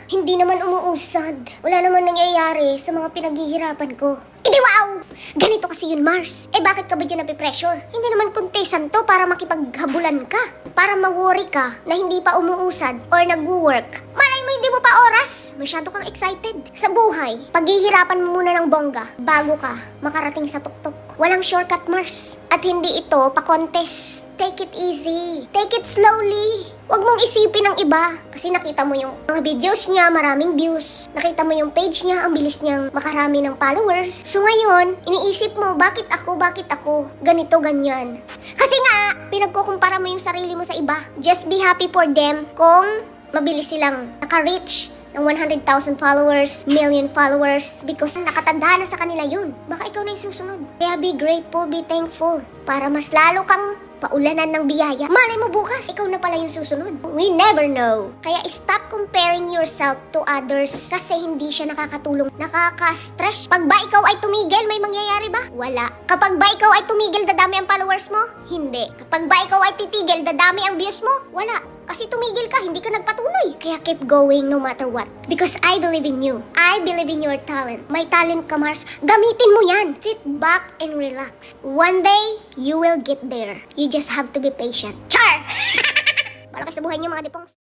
Hindi naman umuusad. Wala naman nangyayari sa mga pinaghihirapan ko. Hindi wow! Ganito kasi yun, Mars. Bakit ka ba dyan napipressure? Hindi naman kontesan to para makipaghabulan ka. Para ma-worry ka na hindi pa umuusad or nag-work. Malay mo hindi mo pa oras. Masyado kang excited. Sa buhay, paghihirapan mo muna ng bongga bago ka makarating sa tuktok. Walang shortcut, Mars. At hindi ito pa-contest. Take it easy. Take it slowly. Huwag mong isipin ang iba. Kasi nakita mo yung mga videos niya, maraming views. Nakita mo yung page niya, ang bilis niyang makarami ng followers. So ngayon, iniisip mo, bakit ako? Ganito, ganyan. Kasi nga, pinagkukumpara mo yung sarili mo sa iba. Just be happy for them kung mabilis silang naka-reach ng 100,000 followers, million followers, because nakatanda na sa kanila yun. Baka ikaw na yung susunod. Kaya be grateful, be thankful, para mas lalo kang paulanan ng biyaya. Malay mo bukas, ikaw na pala yung susunod. We never know. Kaya stop comparing yourself to others kasi hindi siya nakakatulong. Nakaka-stress. Pag ba ikaw ay tumigil, may mangyayari ba? Wala. Kapag ba ikaw ay tumigil, dadami ang followers mo? Hindi. Kapag ba ikaw ay titigil, dadami ang views mo? Wala. Kasi tumigil ka, hindi ka nagpatuloy. Kaya keep going no matter what. Because I believe in you. I believe in your talent. May talent ka, Mars. Gamitin mo yan. Sit back and relax. One day, you will get there. You just have to be patient. Char! Malaki sa buhay niyo mga dipongs.